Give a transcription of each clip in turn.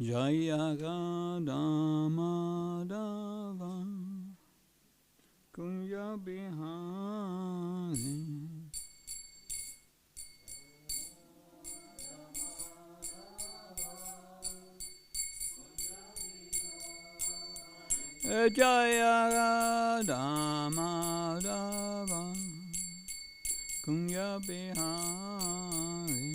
Jaya Radha Madhava Kunja Bihari Jaya Radha Madhava Kunja Bihari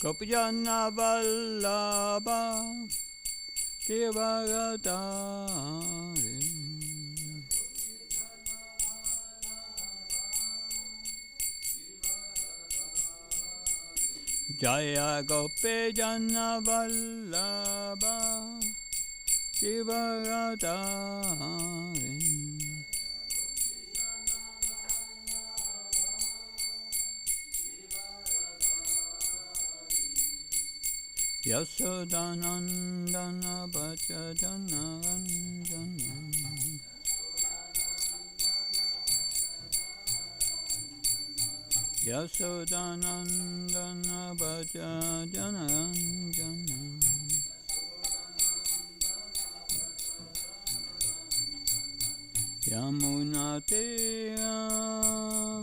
Gopijana Vallabha Kevagadari Jaya Gopijana Vallabha Kevagadari Yasodanandana Bhajana Ranjana Yasodanandana Bhajana Ranjana Yamuna Tira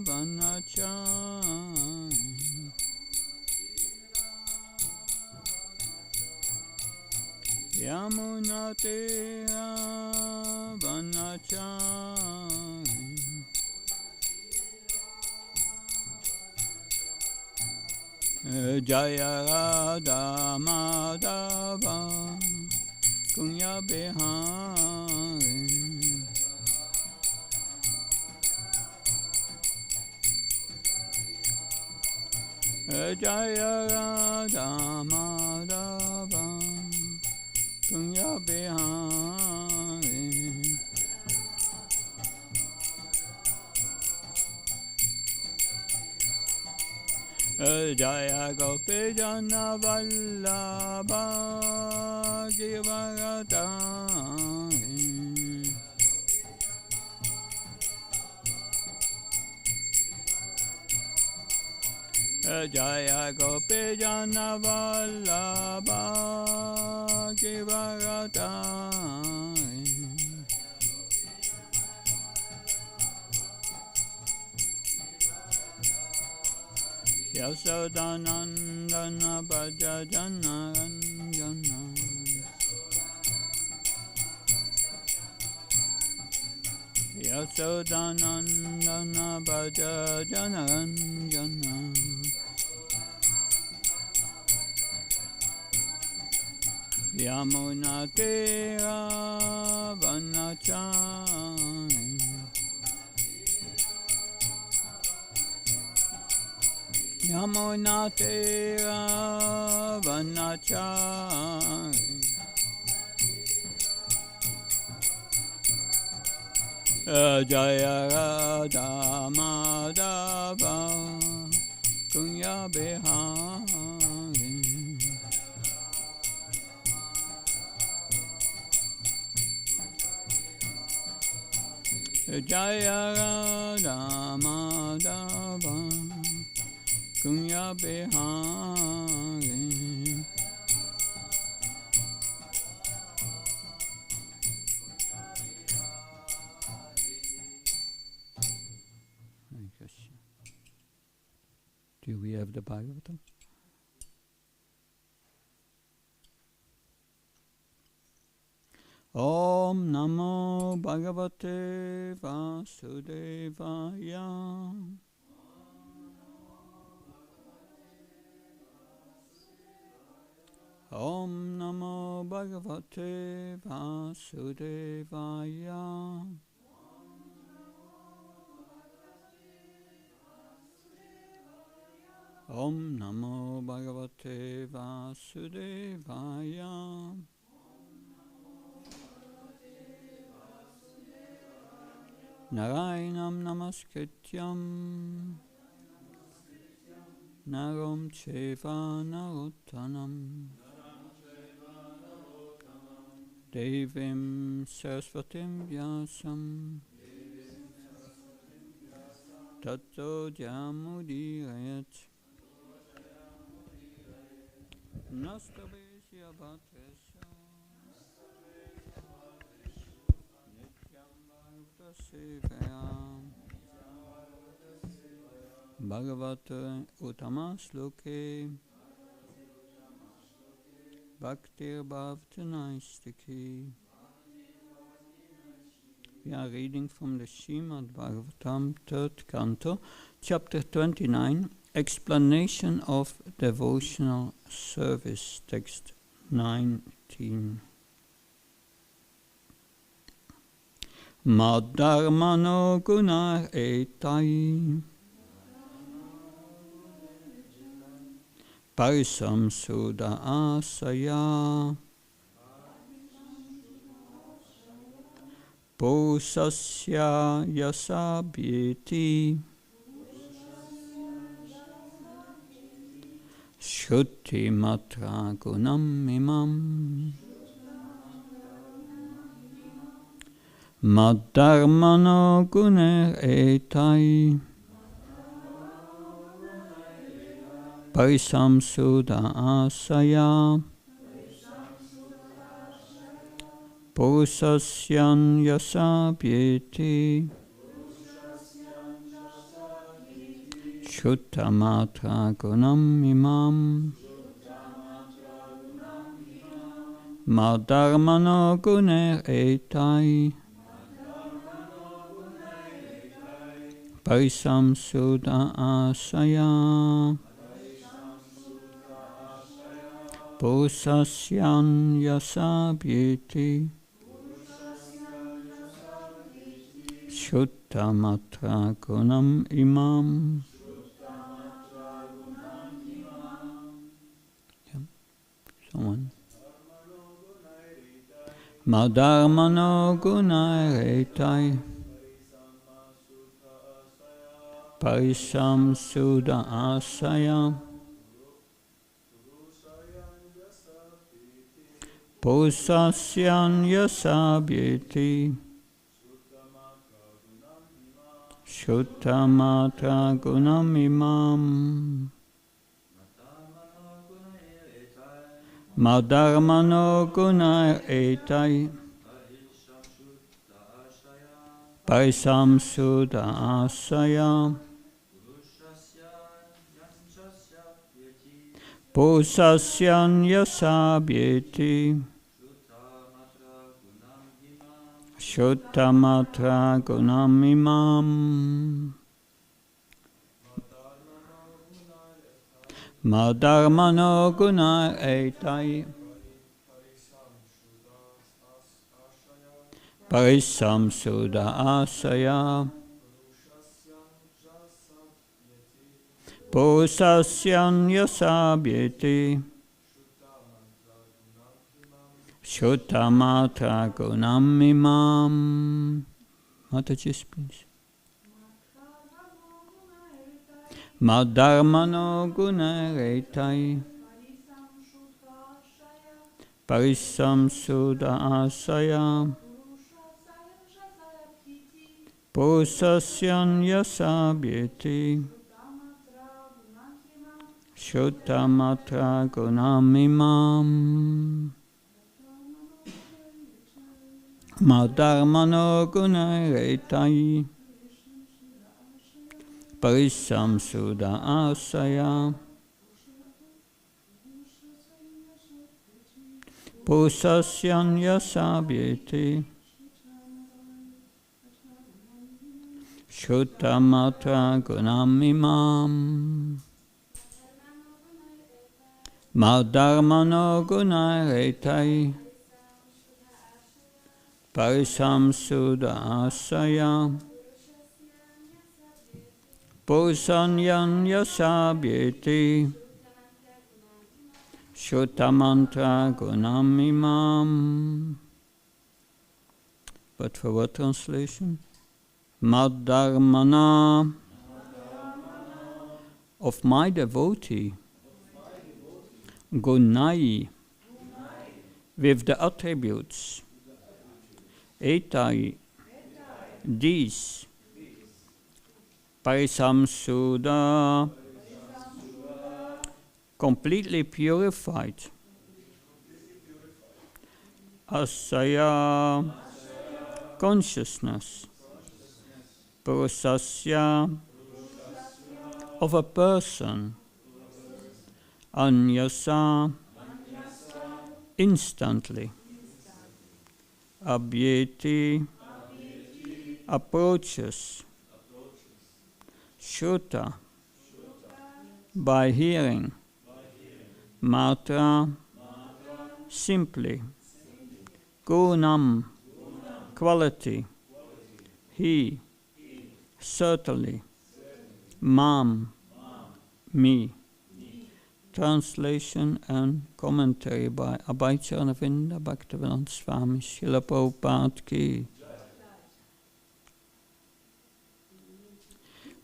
Vanachari Yamuna Tira Vanachari Jaya Radha Madhava Kunya Bihari Jaya Radha Madhava Kunya Bihari Jaya Gopijana Vallabha Kevagadari Jaya Gopijana Vallabha Kevagadari Yasodanandana Bhajana Ranjana Yasodanandana Bhajana Ranjana Yamuna Tira Vanachari Yamuna Tira Vanachari Jaya Radha Madhava Kunya Bihari Jaya Radha Madhava Kunya Bihari Do we have the Bhagavatam? Om Namo Bhagavate Vasudevaya Om Namo Bhagavate Vasudevaya Om Namo Bhagavate Vasudevaya Narayanam Namaskrityam Naram Cheva Narottanam Devim Saraswatim Vyasam Tato Jamudirayat Nastabesya Bhatresya Nityam Bhagavata Sevaya Bhagavata Uttamasloke Bhakti Bhavtanaistiki. We are reading from the Srimad Bhagavatam, 3rd Canto, Chapter 29, Explanation of Devotional Service, Text 19. Madharmano gunar etai Parisam Suda Asaya Posasya Yasabhyeti Shruti Matra Gunam Imam Madharmano Guner Etai Parisam Suda Asaya Posasyan Yasabhyeti Shuttamatra Gunam Imam Madharmano Guner Etai Parisam Suda Asaya Posasyan Yasabhyeti Shuttamatra Gunam Imam. Someone. Madharmano Gunairetai Parisam Suda Asaya Posasyan Yasabhyeti Shuttamatra Gunam Imam. Madharmano Gunar Etai Parisam Suda Asaya Posasyan Yasabhyeti Shuttamatra Gunam Imam. Madharmano Gunar Etai Parisam Suda Asaya Posasyan Yasabhyeti Shuttamatra Gunam Imam. Mataji, please. Madharmano Gunar Etai Parisam Suda Asaya Posasyan Yasabhyeti Shuttamatra Gunam Imam. Madharmano Gunar Etai Parisam Suda Asaya Posasyan Yasabhyeti Shuttamatra Gunam Imam. Madharmano Gunar Etai Parisam Suda Asaya Posasyan Yasabhyeti Shuttamatra Gunam Imam. But for what translation? Madharmana, of my devotee, Gunai, with the attributes, Etai, these, Parisamsuddha, completely purified. Asaya, consciousness. Purusasya, of a person. Anyasa, instantly. Abhyeti, approaches. Shruta, by hearing. Matra, simply. Gunam, quality. He, certainly. Mam, me. Translation and commentary by Abhay Charnavinda Bhaktivedanta Swami Srila Prabhupada Ki.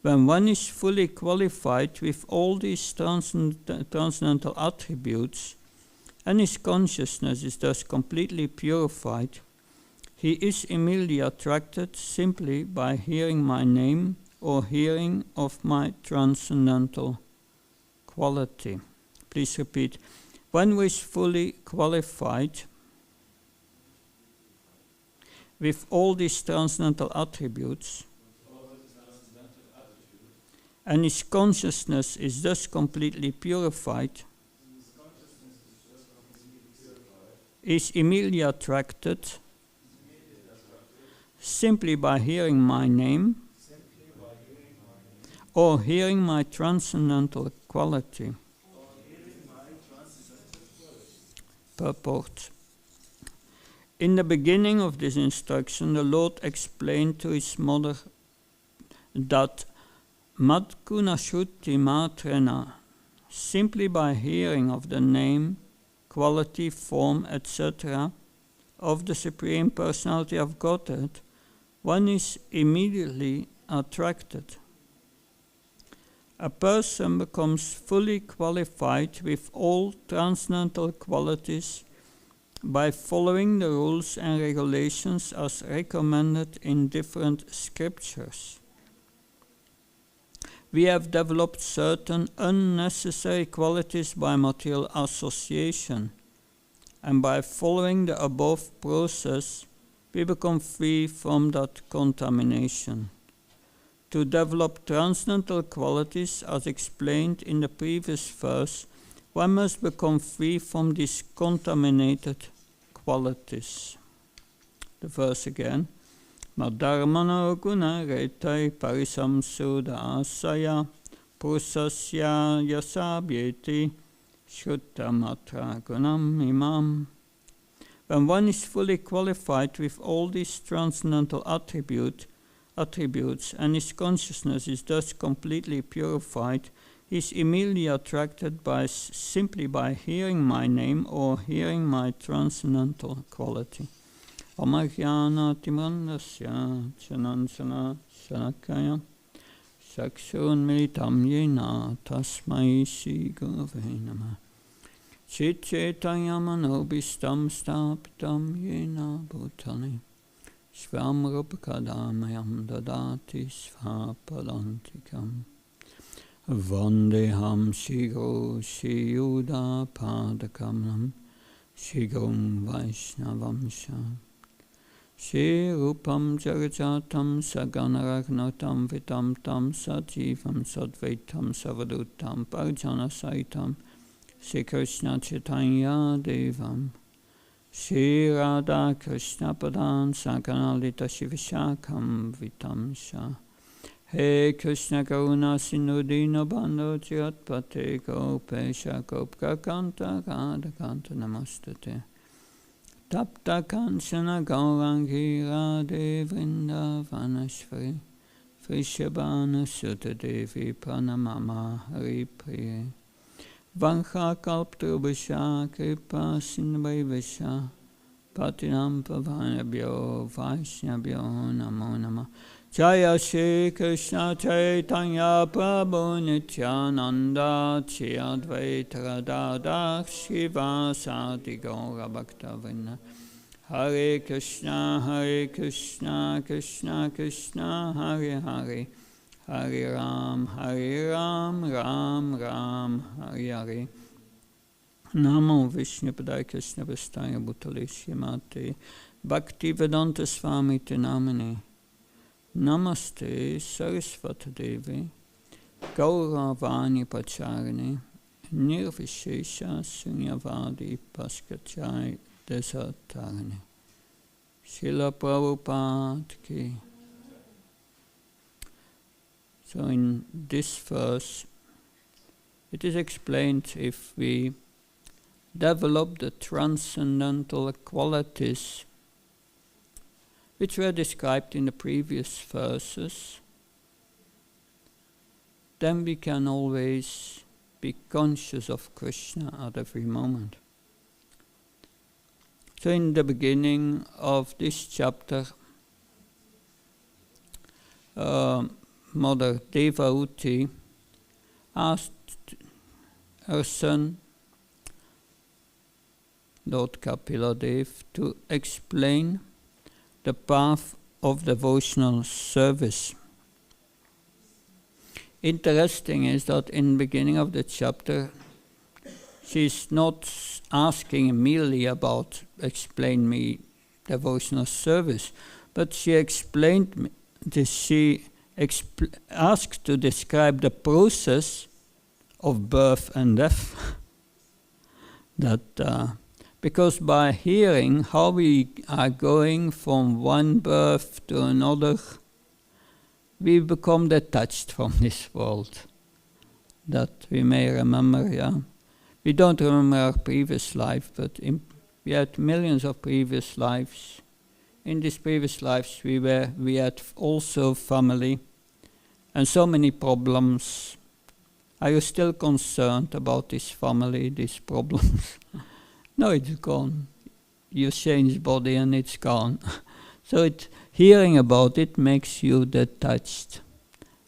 When one is fully qualified with all these transcendental attributes, and his consciousness is thus completely purified, he is immediately attracted simply by hearing my name or hearing of my transcendental quality. Please repeat. When one is fully qualified with all these transcendental attributes, and his consciousness is thus completely purified, is immediately attracted simply by hearing my name or hearing my transcendental quality. Purport. In the beginning of this instruction, the Lord explained to his mother that Madguna Shuddhi Matrena, simply by hearing of the name, quality, form, etc. of the Supreme Personality of Godhead, one is immediately attracted. A person becomes fully qualified with all transcendental qualities by following the rules and regulations as recommended in different scriptures. We have developed certain unnecessary qualities by material association, and by following the above process, we become free from that contamination. To develop transcendental qualities, as explained in the previous verse, one must become free from these contaminated qualities. The verse again. Madharmano guna retai parisamsuddha asaya purusasya yasabhyeti shuddhamatra gunam imam. When one is fully qualified with all these transcendental attributes and his consciousness is thus completely purified, he is immediately attracted simply by hearing my name or hearing my transcendental quality. Amahyana timrandasya chanansana shanakaya sakshun militam yena tasmai shri gurave namah Chitchetayam anobistam stapitam yena bhutale Svam rupakadamayam dadati svapadantikam Vandeham shigo shiyuda padakamlam Shigom Vaishnavamsha Shri Rupam Jagajatam Saganaragnatam Vitam Tam Sajivam Sadvaitam Savadutam Parjana Saitam Shri Krishna Chaitanya Devam Shri Radha Krishna Padan Saganalita Shivishakam Vitamsha He Krishna Karuna Sindhu Bandhu Jyatpate Gopesha Gopka Kanta Radha Kanta Namastate Tapta Kanchana Gaurangi Radhe Vrindavanashvari Vrishabhanu Sutta Devi Pranamama Hari Priye Vancha Kalptrubhasha Kripa Sindhavasha Patinam Pavanabhyo Vaishnabhyo Namo Namah Jaya Shri Krishna Chaitanya Prabhu Nityananda Shri Advaita Radha Shiva Sati Gaura Bhaktavinda Hare Krishna Krishna Krishna Hare Hare Hare Ram, Ram Ram, Hare Hare. Namo Vishnu Padaya Krishna Prasthaya Bhutale Srimate Bhakti Vedanta Swami Te Namane. Namaste Saraswati Devi Gauravani Pacharane Nirvishesha Sunyavadi Paskachai Desatarane. Srila Prabhupada Ki. So in this verse, it is explained if we develop the transcendental qualities which were described in the previous verses, then we can always be conscious of Krishna at every moment. So in the beginning of this chapter, Mother Devahuti asked her son, Lord Kapila-dev, to explain the path of devotional service. Interesting is that in the beginning of the chapter, she's not asking immediately about explain me devotional service, but she explained this. She asked to describe the process of birth and death. Because by hearing how we are going from one birth to another, we become detached from this world. That we may remember, We don't remember our previous life, but we had millions of previous lives. In these previous lives we had also family and so many problems. Are you still concerned about this family, these problems? No, it's gone. You change body and it's gone. So hearing about it makes you detached.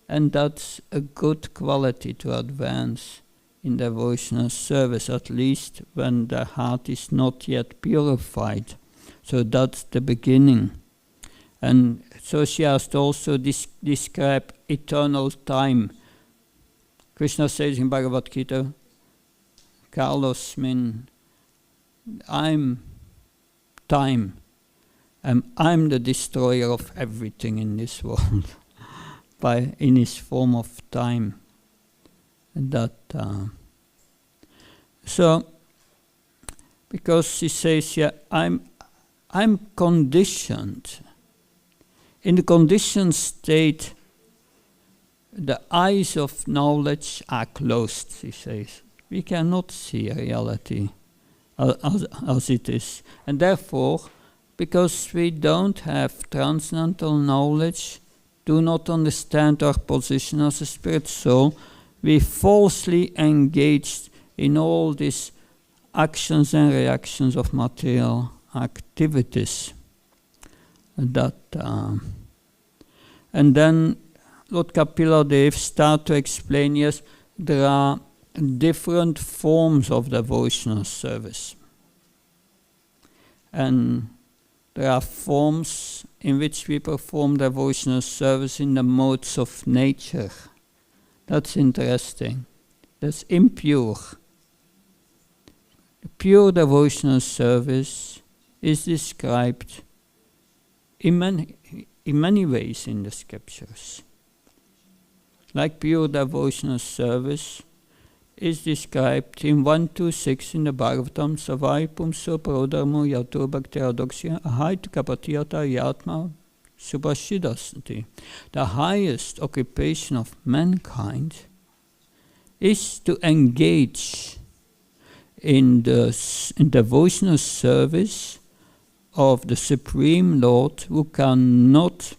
And that's a good quality to advance in devotional service, at least when the heart is not yet purified. So that's the beginning. And so she has to also describe eternal time. Krishna says in Bhagavad Gita, Carlos Min, I'm time, and I'm the destroyer of everything in this world, in his form of time. And so, because she says, I'm conditioned. In the conditioned state, the eyes of knowledge are closed, she says. We cannot see reality as it is. And therefore, because we don't have transcendental knowledge, do not understand our position as a spirit soul, we falsely engaged in all these actions and reactions of material activities. And then Lord Kapila-dev started to explain, yes, there are different forms of devotional service. And there are forms in which we perform devotional service in the modes of nature. That's interesting. That's impure. The pure devotional service is described in many ways in the scriptures. Like pure devotional service is described in 126 in the Bhagavatam, Savai Pumso Prodharmo Yato Bhaktiradoxya Ahaitu Kapatiyata Yatma Subhashidasanti. The highest occupation of mankind is to engage in the devotional service of the Supreme Lord, who cannot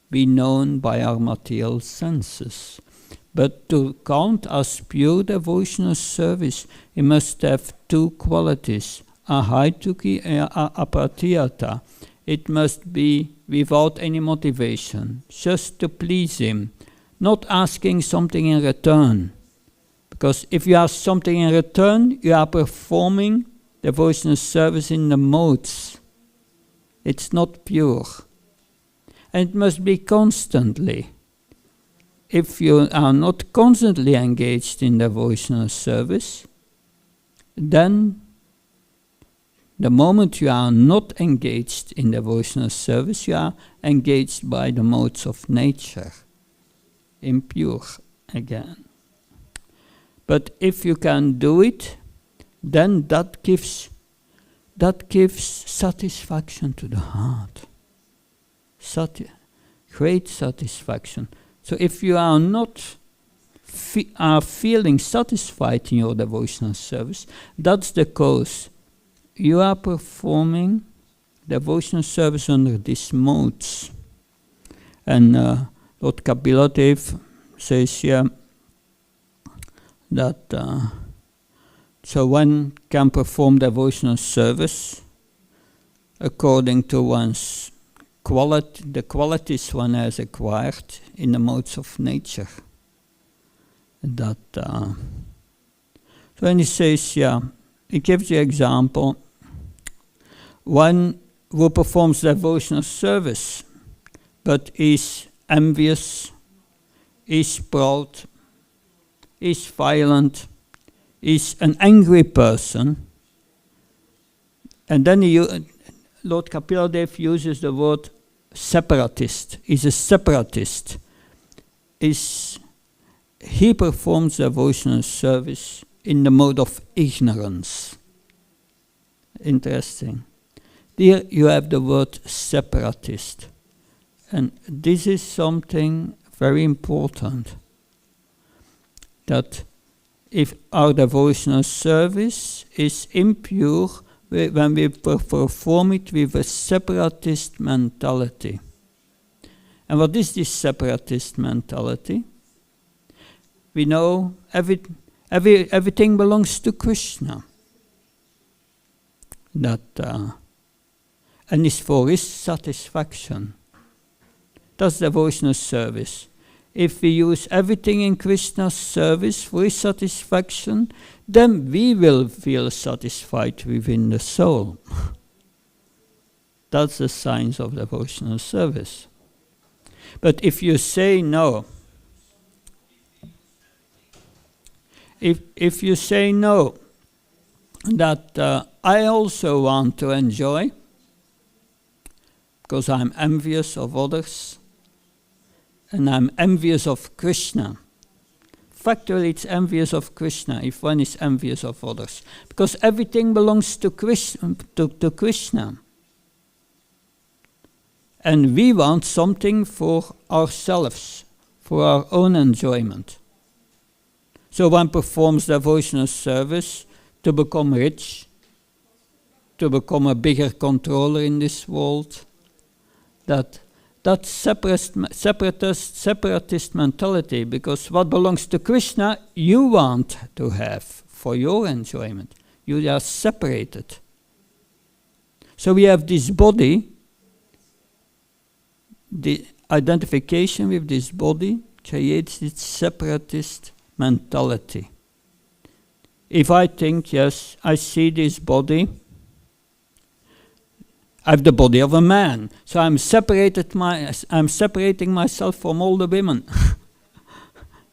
be known by our material senses. But to count as pure devotional service, it must have two qualities, ahaituki and apatiyata. It must be without any motivation, just to please him, not asking something in return. Because if you ask something in return, you are performing devotional service in the modes. It's not pure. And it must be constantly. if you are not constantly engaged in devotional service, then the moment you are not engaged in devotional service, you are engaged by the modes of nature, impure again. But if you can do it, then that gives satisfaction to the heart. Great satisfaction. So if you are not are feeling satisfied in your devotional service, that's the cause. You are performing devotional service under these modes. And Lord Kapila says here that so one can perform devotional service according to one's the qualities one has acquired in the modes of nature. That so when he says, he gives the example, one who performs devotional service but is envious, is proud, is violent, is an angry person, and then Lord Kapila uses the word separatist. He's a separatist. He performs devotional service in the mode of ignorance. Interesting. There you have the word separatist. And this is something very important. That if our devotional service is impure, when we perform it with a separatist mentality. And what is this separatist mentality? We know everything belongs to Krishna. And is for his satisfaction. That's devotional service. If we use everything in Krishna's service for his satisfaction, then we will feel satisfied within the soul. That's the signs of devotional service. But if you say no, if you say no, that I also want to enjoy, because I'm envious of others, and I'm envious of Krishna. Factually, it's envious of Krishna if one is envious of others. Because everything belongs to Krishna. And we want something for ourselves, for our own enjoyment. So one performs devotional service to become rich, to become a bigger controller in this world. That's separatist mentality, because what belongs to Krishna, you want to have for your enjoyment. You are separated. So we have this body, the identification with this body creates this separatist mentality. If I think, yes, I see this body, I have the body of a man, so I'm separating myself from all the women.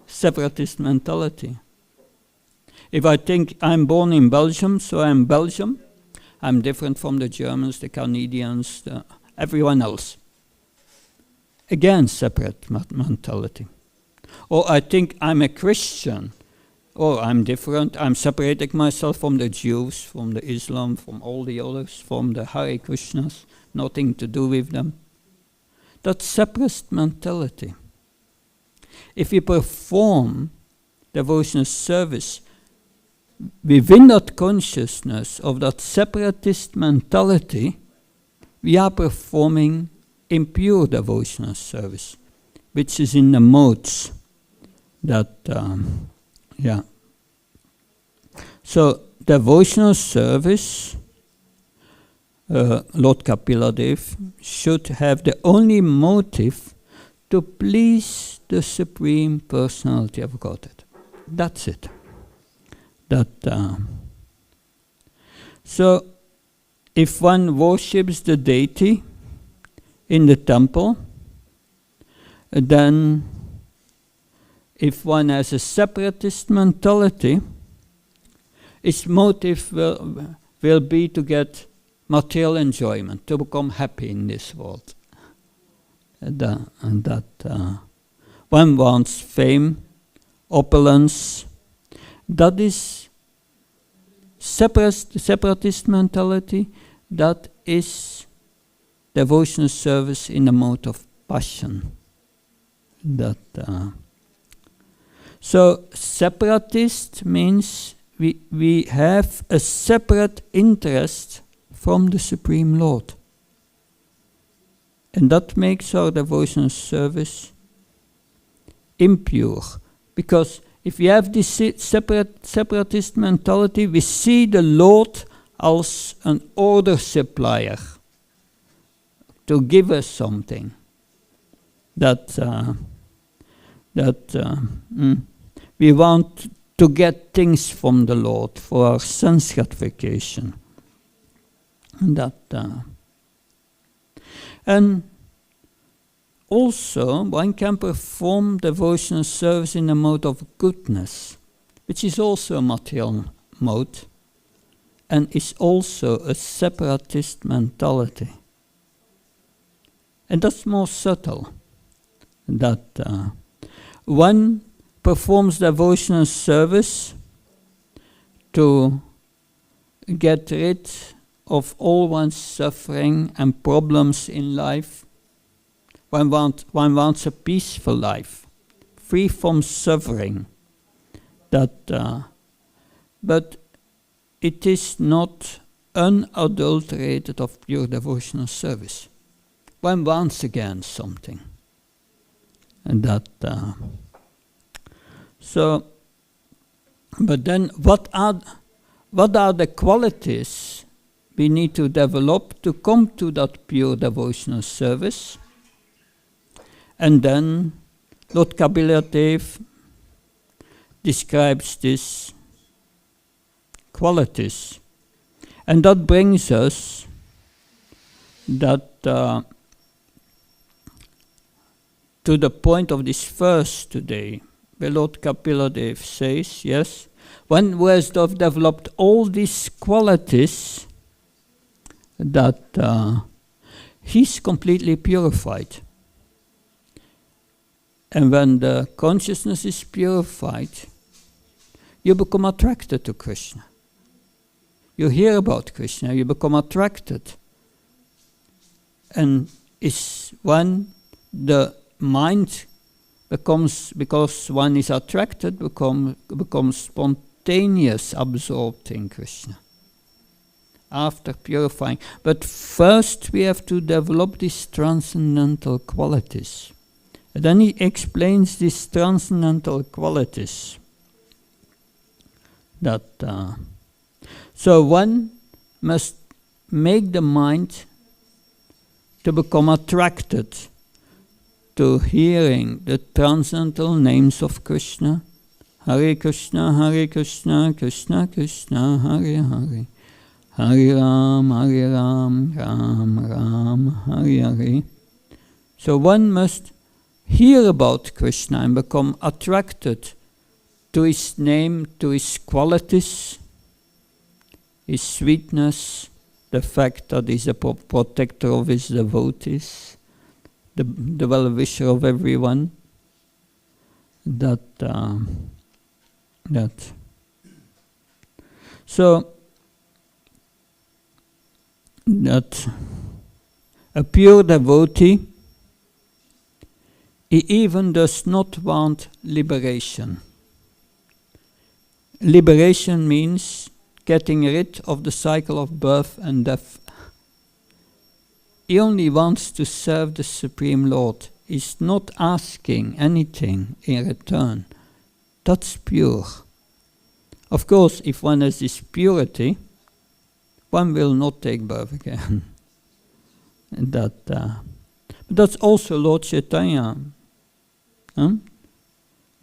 Separatist mentality. If I think I'm born in Belgium, so I'm Belgium, I'm different from the Germans, the Canadians, everyone else. Again, separate mentality. Or I think I'm a Christian, or I'm different, I'm separating myself from the Jews, from the Islam, from all the others, from the Hare Krishnas, nothing to do with them. That's separatist mentality. If we perform devotional service within that consciousness of that separatist mentality, we are performing impure devotional service, which is in the modes that, So devotional service, Lord Kapila should have the only motive to please the Supreme Personality of Godhead. That's it. So if one worships the deity in the temple, then if one has a separatist mentality, its motive will be to get material enjoyment, to become happy in this world. And that one wants fame, opulence. That is separatist mentality. That is devotional service in the mode of passion. So separatist means we have a separate interest from the Supreme Lord. And that makes our devotional service impure. Because if we have this separatist mentality, we see the Lord as an order supplier to give us something. We want to get things from the Lord for our sense gratification. And also, one can perform devotional service in a mode of goodness, which is also a material mode, and is also a separatist mentality. And that's more subtle. One performs devotional service to get rid of all one's suffering and problems in life. One wants a peaceful life, free from suffering. But it is not unadulterated of pure devotional service. One wants again something. And but then what are the qualities we need to develop to come to that pure devotional service? And then Lord Kapila Dev describes these qualities. And that brings us to the point of this verse today, where Lord Kapila Dev says, yes, one who has developed all these qualities, that he's completely purified. And when the consciousness is purified, you become attracted to Krishna. You hear about Krishna, you become attracted. And it's when the mind becomes, because one is attracted, becomes spontaneous, absorbed in Krishna. After purifying. But first we have to develop these transcendental qualities. And then he explains these transcendental qualities. So one must make the mind to become attracted to hearing the transcendental names of Krishna. Hare Krishna, Krishna Krishna, Hare Hare. Hare Ram, Ram Ram, Hare Hare. So one must hear about Krishna and become attracted to his name, to his qualities, his sweetness, the fact that he's a protector of his devotees, the well-wisher of everyone. So that a pure devotee, he even does not want liberation. Liberation means getting rid of the cycle of birth and death. He only wants to serve the Supreme Lord. He's not asking anything in return. That's pure. Of course, if one has this purity, one will not take birth again. But that's also Lord Chaitanya. Na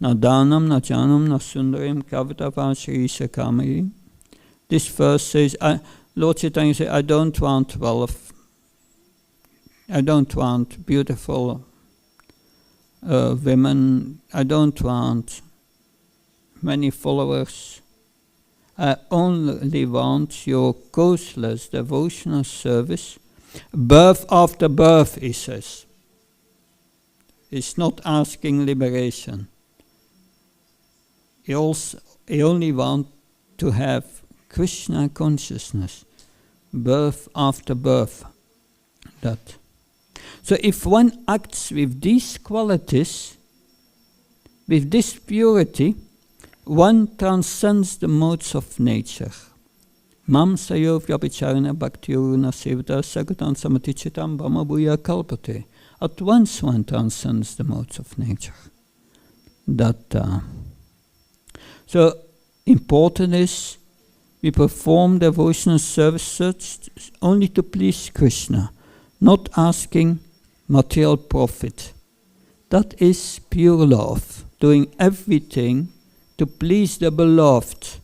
danam, na janam, na sundarim, kavitava shri sakamari. This verse says, Lord Chaitanya says, I don't want wealth. I don't want beautiful women, I don't want many followers. I only want your causeless devotional service, birth after birth, he says. He's not asking liberation. He only wants to have Krishna consciousness, birth after birth. That. So if one acts with these qualities, with this purity, one transcends the modes of nature. Mam sayo vyabhicharana bhakti-yoguna sevata sagatan samatichitam brahma bhuya kalpate. At once one transcends the modes of nature. So important is we perform devotional service only to please Krishna, not asking material profit. That is pure love, doing everything to please the beloved,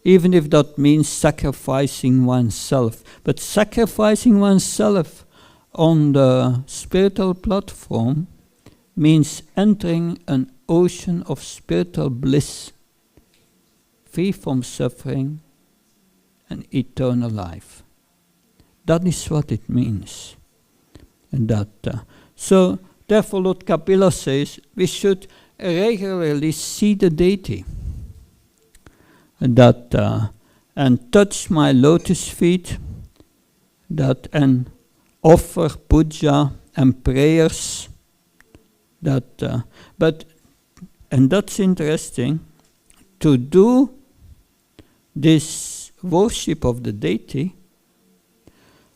even if that means sacrificing oneself. But sacrificing oneself on the spiritual platform means entering an ocean of spiritual bliss, free from suffering and eternal life. That is what it means. And so, therefore, Lord Kapila says we should regularly see the deity, and touch my lotus feet, and offer puja and prayers. And that's interesting, to do this worship of the deity,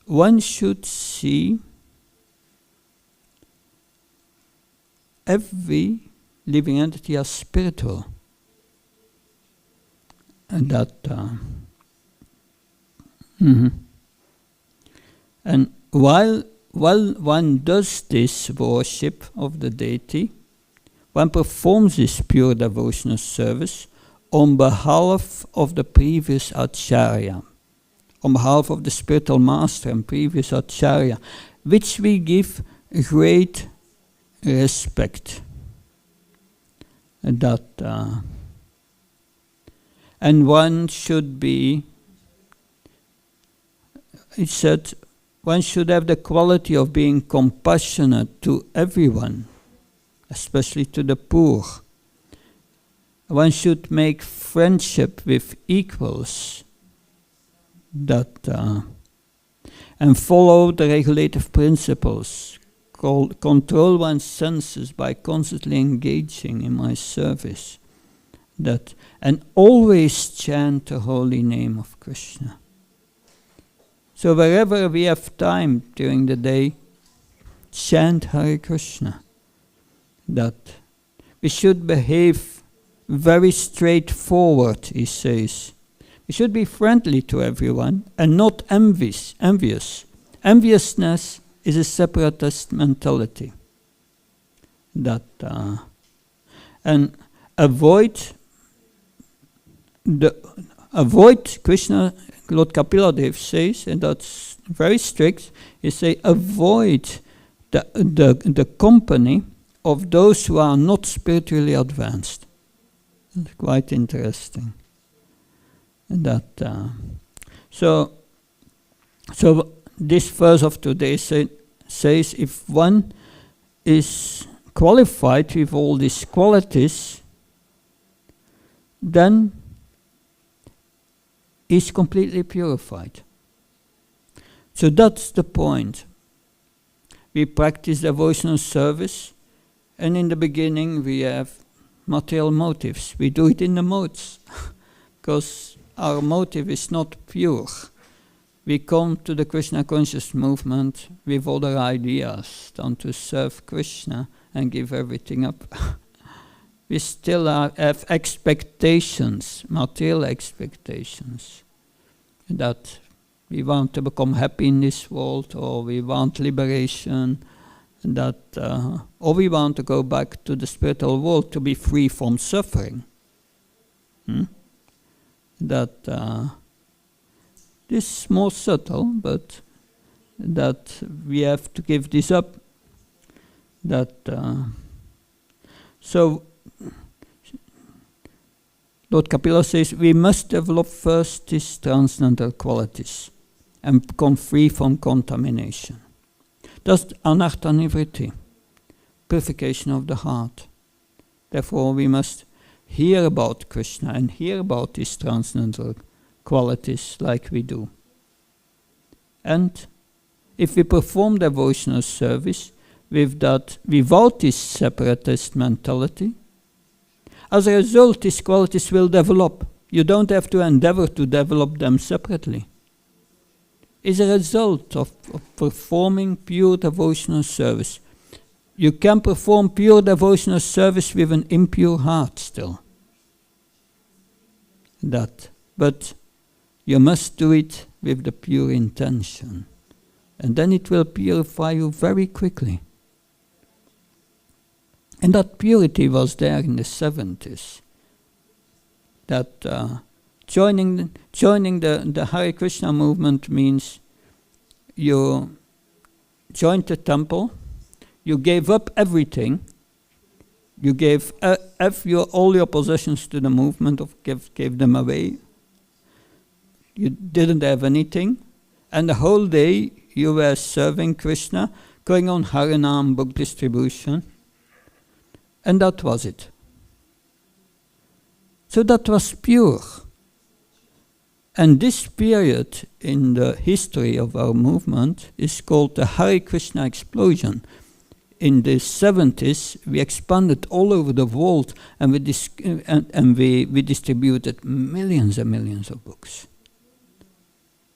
one should see every living entity as spiritual. And and while one does this worship of the deity, one performs this pure devotional service on behalf of the previous Acharya, on behalf of the spiritual master and previous Acharya, which we give great respect. And one should be, it said, one should have the quality of being compassionate to everyone, especially to the poor. One should make friendship with equals, and follow the regulative principles, control one's senses by constantly engaging in my service, and always chant the holy name of Krishna. So wherever we have time during the day, chant Hare Krishna. We should behave very straightforward, he says. We should be friendly to everyone and not envious. Enviousness is a separatist mentality. And avoid Krishna. Lord Kapiladev says, and that's very strict, he says, avoid the company of those who are not spiritually advanced. It's quite interesting. So this verse of today says, if one is qualified with all these qualities, then is completely purified. So that's the point. We practice devotional service, and in the beginning we have material motives. We do it in the modes, because our motive is not pure. We come to the Krishna conscious movement with other ideas than to serve Krishna and give everything up. We still have expectations, material expectations, that we want to become happy in this world, or we want liberation, or we want to go back to the spiritual world to be free from suffering. This is more subtle, but that we have to give this up. So Lord Kapila says we must develop first these transcendental qualities and become free from contamination. That's anartha nivritti, purification of the heart. Therefore we must hear about Krishna and hear about these transcendental qualities like we do. And if we perform devotional service without this separatist mentality, as a result, these qualities will develop. You don't have to endeavor to develop them separately. It's a result of performing pure devotional service. You can perform pure devotional service with an impure heart still. But you must do it with the pure intention. And then it will purify you very quickly. And that purity was there in the 70s. That joining the Hare Krishna movement means you joined the temple, you gave up everything, you gave all your possessions to the movement, gave them away. You didn't have anything, and the whole day you were serving Krishna, going on Harinam, book distribution. And that was it. So that was pure. And this period in the history of our movement is called the Hare Krishna explosion. In the 70s, we expanded all over the world and we distributed millions and millions of books.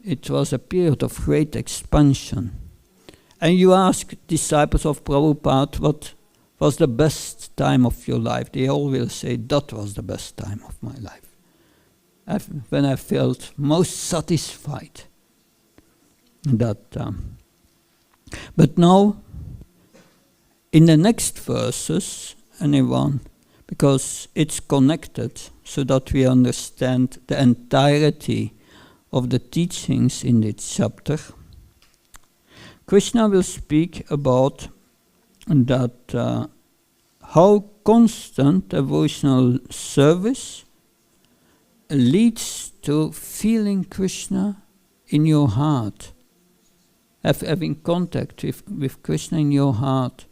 It was a period of great expansion. And you ask disciples of Prabhupada what was the best time of your life, they all will say that was the best time of my life. When I felt most satisfied. But now, in the next verses, because it's connected so that we understand the entirety of the teachings in this chapter, Krishna will speak about that how constant devotional service leads to feeling Krishna in your heart, having contact with Krishna in your heart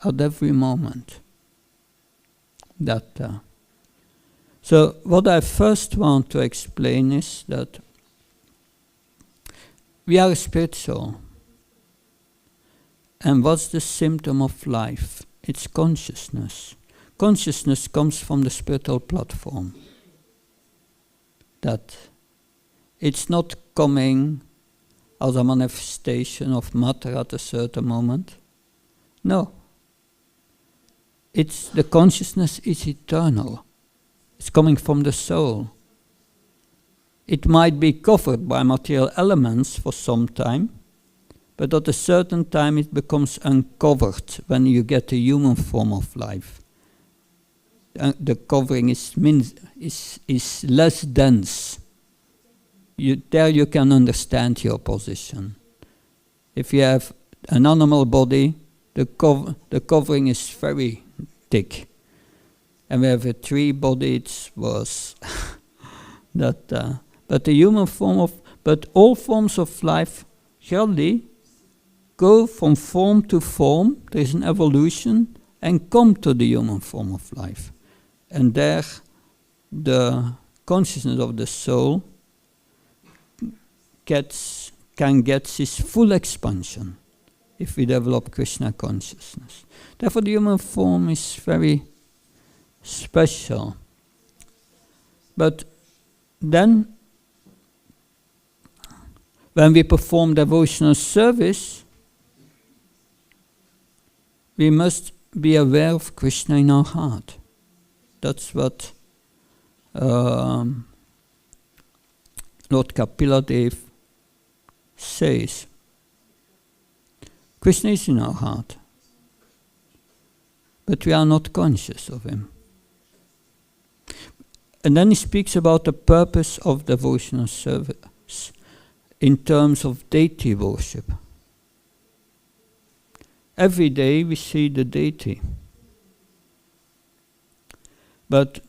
at every moment. So what I first want to explain is that we are spiritual. And what's the symptom of life? It's consciousness. Consciousness comes from the spiritual platform. That it's not coming as a manifestation of matter at a certain moment. No. The consciousness is eternal. It's coming from the soul. It might be covered by material elements for some time, but at a certain time it becomes uncovered when you get a human form of life. The covering is less dense. There you can understand your position. If you have an animal body, the covering is very thick. And we have a tree body, it's worse. But the human form but all forms of life surely go from form to form, there is an evolution, and come to the human form of life. And there, the consciousness of the soul can get its full expansion if we develop Krishna consciousness. Therefore, the human form is very special. But then, when we perform devotional service, we must be aware of Krishna in our heart. That's what Lord Kapila Dev says. Krishna is in our heart, but we are not conscious of him. And then he speaks about the purpose of devotional service in terms of deity worship. Every day we see the deity. But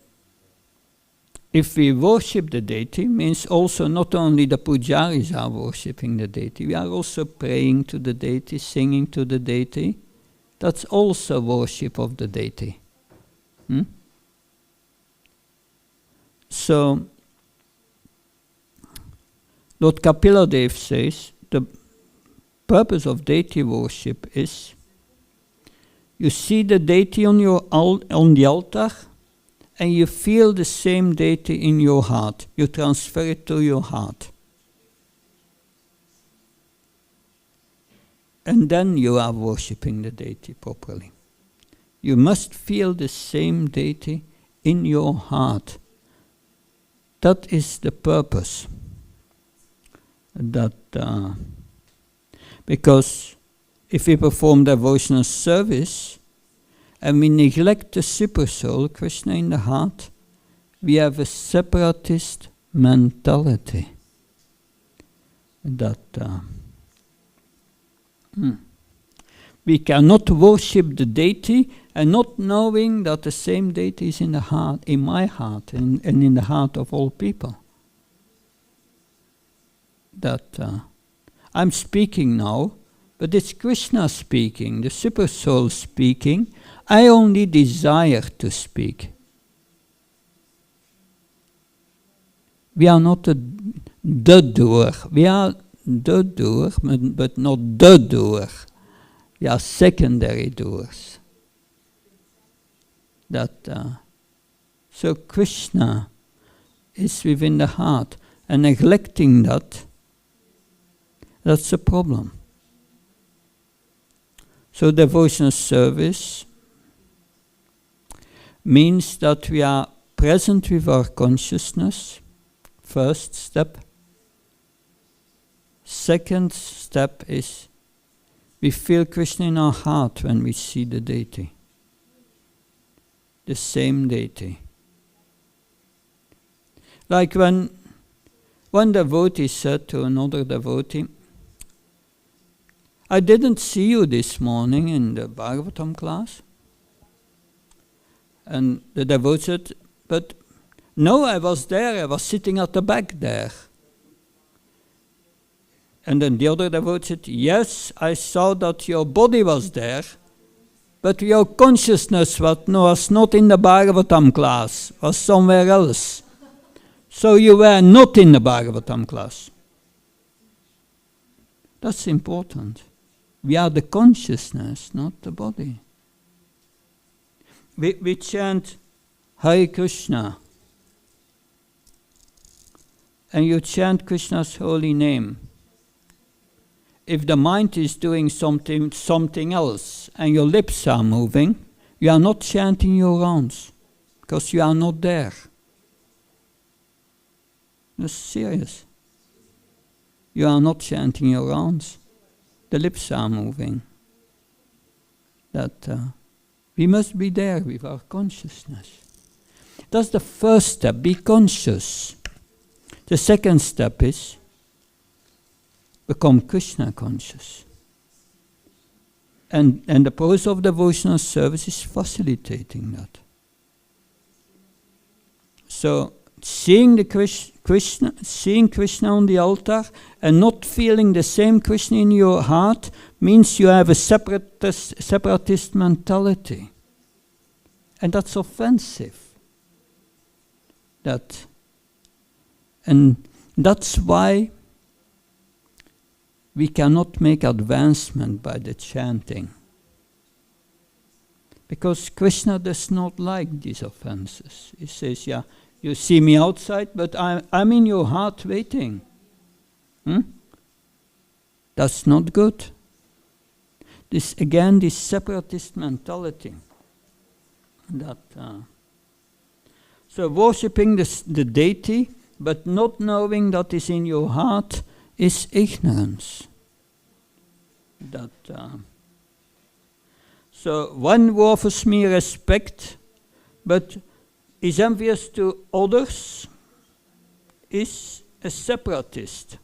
if we worship the deity, means also not only the pujaris are worshipping the deity, we are also praying to the deity, singing to the deity. That's also worship of the deity. So, Lord Kapila says, the purpose of deity worship is, you see the deity on the altar, and you feel the same deity in your heart. You transfer it to your heart. And then you are worshipping the deity properly. You must feel the same deity in your heart. That is the purpose. Because if we perform devotional service and we neglect the Supersoul, Krishna in the heart, we have a separatist mentality. We cannot worship the deity and not knowing that the same deity is in the heart, in my heart, and in the heart of all people. I'm speaking now, but it's Krishna speaking, the Supersoul speaking. I only desire to speak. We are not the doer. We are the doer, but not the doer. We are secondary doers. So Krishna is within the heart, and neglecting that's a problem. So devotional service means that we are present with our consciousness, first step. Second step is we feel Krishna in our heart when we see the deity. The same deity. Like when one devotee said to another devotee, I didn't see you this morning in the Bhagavatam class. And the devotee said, but no, I was there, I was sitting at the back there. And then the other devotee said, yes, I saw that your body was there, but your consciousness was not in the Bhagavatam class, was somewhere else. So you were not in the Bhagavatam class. That's important. We are the consciousness, not the body. We chant Hare Krishna, and you chant Krishna's holy name. If the mind is doing something else and your lips are moving, you are not chanting your rounds, because you are not there. That's serious. You are not chanting your rounds. The lips are moving. We must be there with our consciousness. That's the first step, be conscious. The second step is become Krishna conscious. And the process of devotional service is facilitating that. So seeing Krishna on the altar and not feeling the same Krishna in your heart means you have a separatist mentality. And that's offensive. And that's why we cannot make advancement by the chanting. Because Krishna does not like these offenses. He says, yeah, you see me outside, but I'm in your heart waiting. That's not good. This separatist mentality. So worshipping the deity, but not knowing that is in your heart, is ignorance. So one who offers me respect, but is envious to others, is a separatist.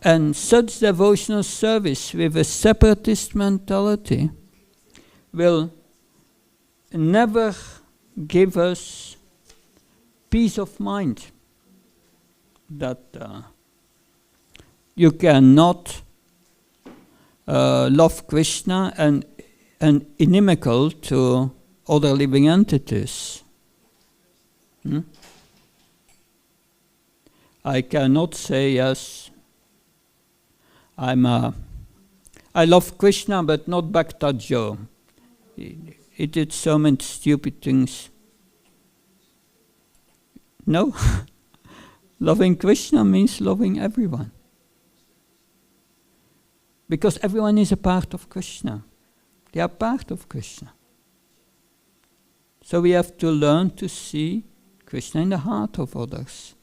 And such devotional service with a separatist mentality will never give us peace of mind that you cannot love Krishna and inimical to other living entities. I cannot say, yes, I love Krishna but not Bhakta Joe. He did so many stupid things. No. Loving Krishna means loving everyone. Because everyone is a part of Krishna. They are part of Krishna. So we have to learn to see Krishna in the heart of others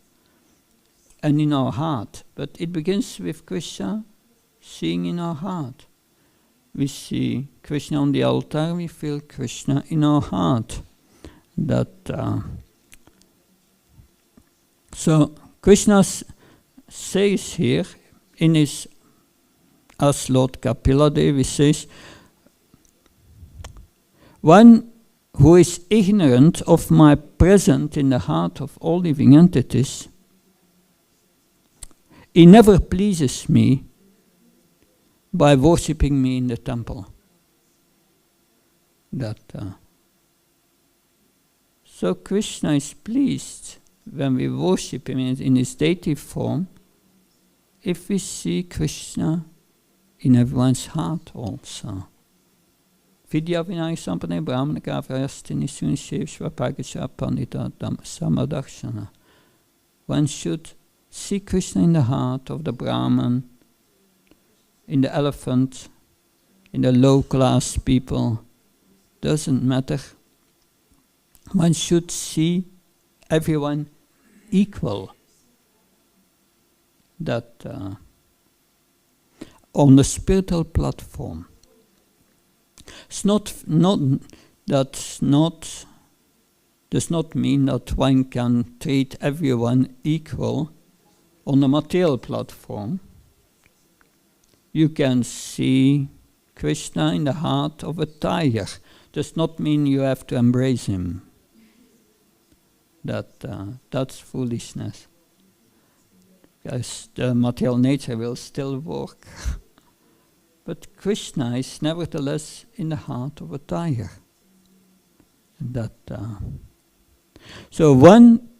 and in our heart. But it begins with Krishna seeing in our heart. We see Krishna on the altar, we feel Krishna in our heart. So Krishna says here in his, as Lord Kapila says, one who is ignorant of my presence in the heart of all living entities, he never pleases me by worshipping me in the temple. So Krishna is pleased when we worship him in his deity form, if we see Krishna in everyone's heart also. Vidya Vinaya Sampane Brahmana Kavrayastini Sunishev Shvapagasha Pandita Samadakshana. One should see Krishna in the heart of the Brahman, in the elephant, in the low-class people. Doesn't matter. One should see everyone equal. On the spiritual platform. Does not mean that one can treat everyone equal on the material platform. You can see Krishna in the heart of a tiger. Does not mean you have to embrace him. That's foolishness. Because the material nature will still work. But Krishna is nevertheless in the heart of a tiger. So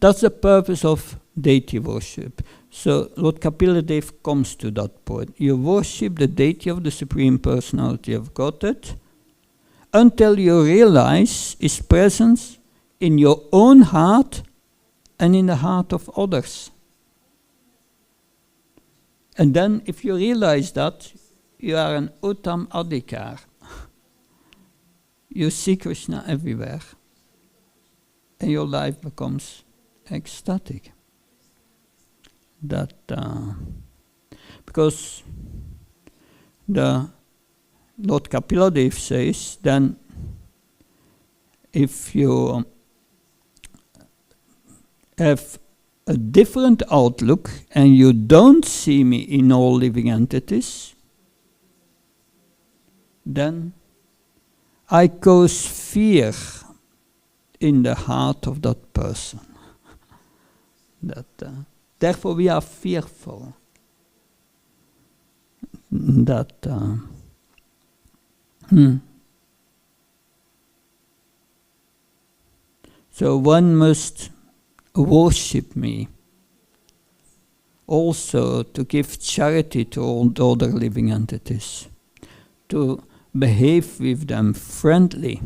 that's the purpose of deity worship. So Lord Kapila Dev comes to that point. You worship the deity of the Supreme Personality of Godhead until you realize his presence in your own heart and in the heart of others. And then if you realize that, you are an Uttam Adhikar. You see Krishna everywhere. And your life becomes ecstatic. Because the Lord Kapila Dev says, then if you have a different outlook and you don't see me in all living entities, then I cause fear in the heart of that person. Therefore we are fearful. So one must worship me, also to give charity to all the other living entities, to behave with them friendly,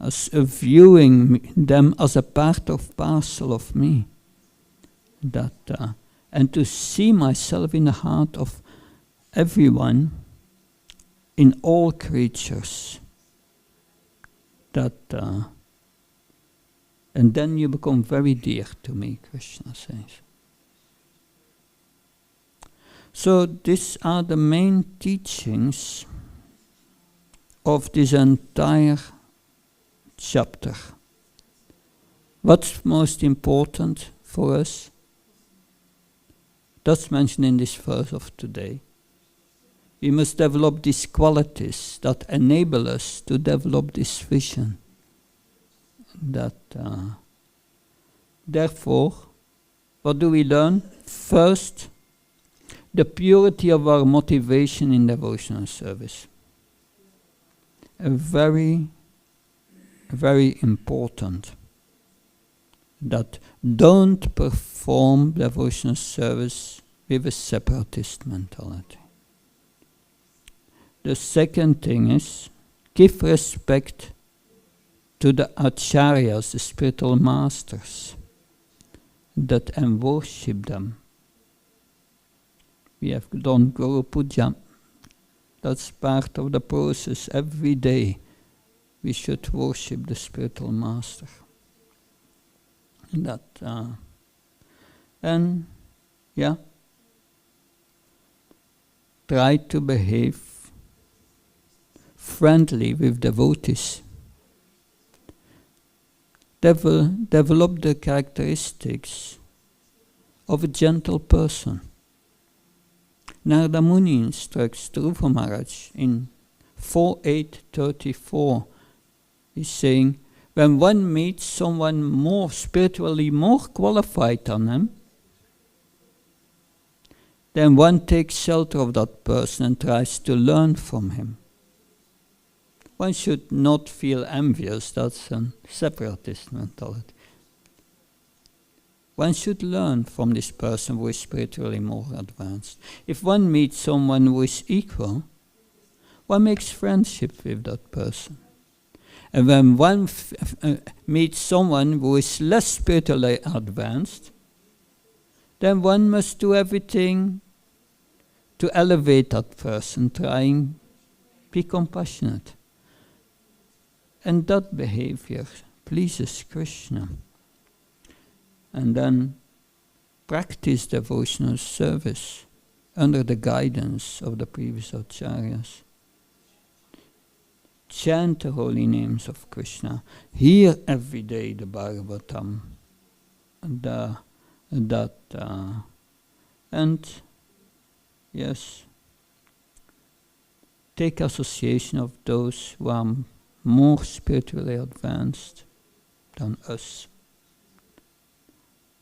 as viewing them as a part of parcel of me, and to see myself in the heart of everyone, in all creatures, and then you become very dear to me, Krishna says. So these are the main teachings of this entire chapter. What's most important for us? That's mentioned in this verse of today. We must develop these qualities that enable us to develop this vision. That, therefore, what do we learn? First, the purity of our motivation in devotional service. A very, very important. That don't perform devotional service with a separatist mentality. The second thing is, give respect to the acharyas, the spiritual masters, and worship them. We have done Guru Puja. That's part of the process. Every day we should worship the spiritual master. Try to behave friendly with devotees. Develop the characteristics of a gentle person. Narada Muni instructs Dhruva Maharaj in 4.8.34. He's saying, when one meets someone more spiritually more qualified than him, then one takes shelter of that person and tries to learn from him. One should not feel envious, that's a separatist mentality. One should learn from this person who is spiritually more advanced. If one meets someone who is equal, one makes friendship with that person. And when one meets someone who is less spiritually advanced, then one must do everything to elevate that person, trying be compassionate. And that behavior pleases Krishna. And then practice devotional service under the guidance of the previous acharyas. Chant the holy names of Krishna. Hear every day the Bhagavatam. Take association of those who are more spiritually advanced than us.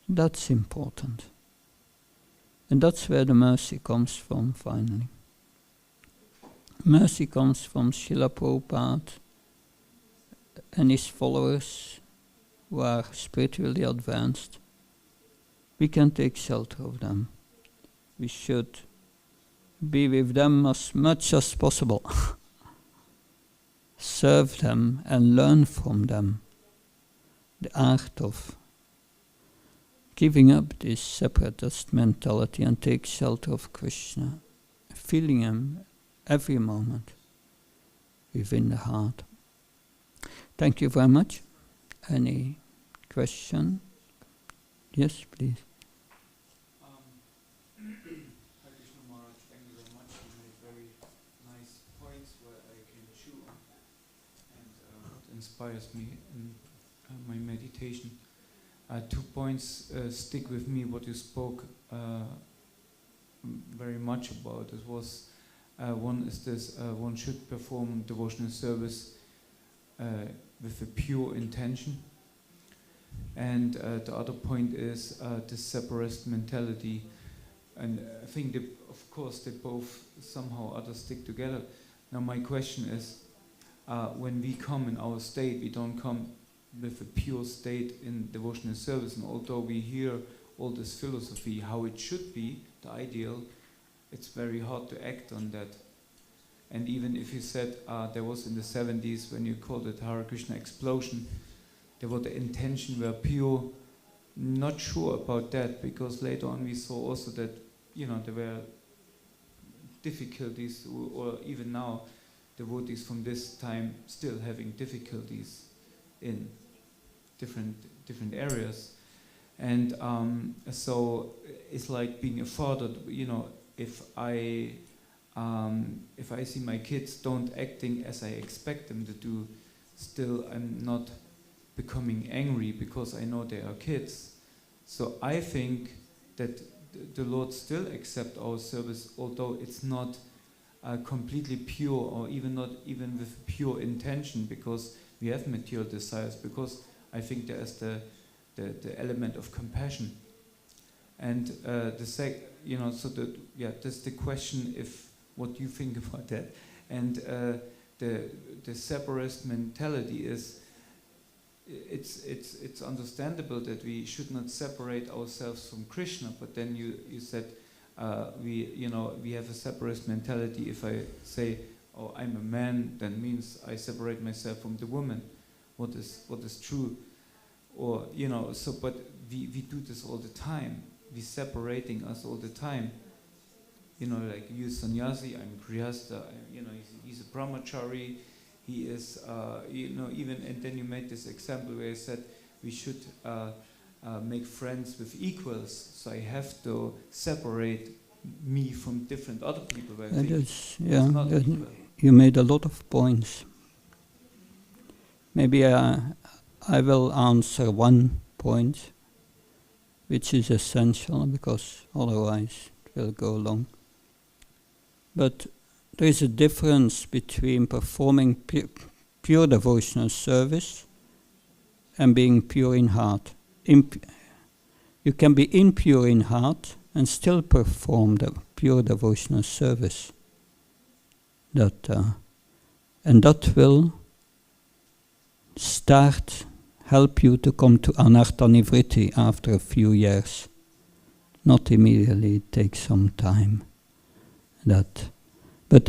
That's important. And that's where the mercy comes from, finally. Mercy comes from Srila Prabhupada and his followers who are spiritually advanced. We can take shelter of them. We should be with them as much as possible. Serve them and learn from them the art of giving up this separatist mentality and take shelter of Krishna, feeling him every moment within the heart. Thank you very much. Any question? Yes, please. Hare Krishna Maharaj, thank you very much. You made very nice points where I can chew on and what inspires me in my meditation. 2 points stick with me. What you spoke very much about. It was one is this: one should perform devotional service with a pure intention, and the other point is the separatist mentality. And I think of course they both somehow or other stick together. Now my question is, when we come in our state, we don't come with a pure state in devotional service, and although we hear all this philosophy, how it should be, the ideal, it's very hard to act on that. And even if you said there was in the 70s, when you called it Hare Krishna explosion, there was the intention were pure, not sure about that, because later on we saw also that, there were difficulties, or even now, devotees from this time still having difficulties in different areas. And so it's like being a father, if I see my kids don't acting as I expect them to do, still I'm not becoming angry because I know they are kids. So I think that the Lord still accepts our service, although it's not completely pure, or even not even with pure intention, because we have material desires, because I think there is the element of compassion. And that's the question, if what you think about that. And the separatist mentality is, it's understandable that we should not separate ourselves from Krishna, but then you said we have a separatist mentality. If I say, oh, I'm a man, then means I separate myself from the woman. What is true? Or but we do this all the time. We're separating us all the time. Like you sannyasi, I'm grihastha. He's a brahmachari. He is, even, and then you made this example where you said we should make friends with equals. So I have to separate me from different other people. Where you made a lot of points. Maybe I will answer one point, which is essential, because otherwise it will go long. But there is a difference between performing pure devotional service and being pure in heart. You can be impure in heart and still perform the pure devotional service. And that will help you to come to anartha nivritti after a few years. Not immediately, it takes some time. But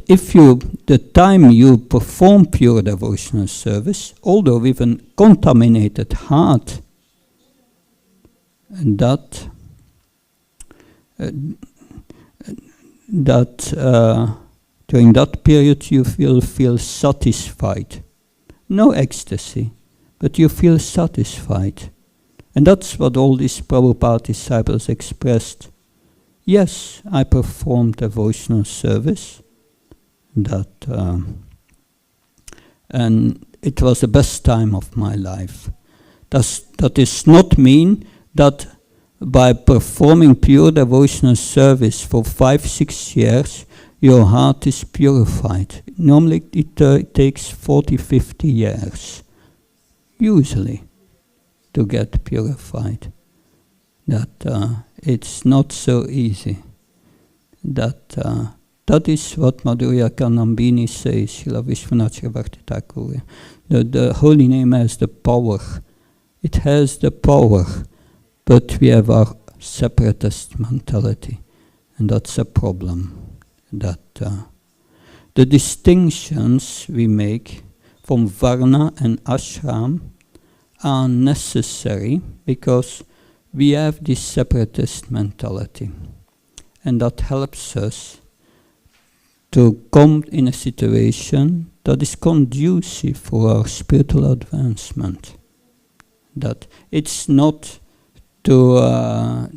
if the time you perform pure devotional service, although with a contaminated heart, that during that period you will feel satisfied. No ecstasy, but you feel satisfied. And that's what all these Prabhupada disciples expressed. Yes, I performed devotional service, and it was the best time of my life. That does not mean that by performing pure devotional service for 5-6 years, your heart is purified. Normally it takes 40-50 years, usually, to get purified. It's not so easy. That is what Madhurya Kanambini says, Srila Vishwanath Bhakti Thakur. The holy name has the power. It has the power, but we have our separatist mentality, and that's a problem. The distinctions we make from Varna and Ashram are necessary because we have this separatist mentality, and that helps us to come in a situation that is conducive for our spiritual advancement. That it's not to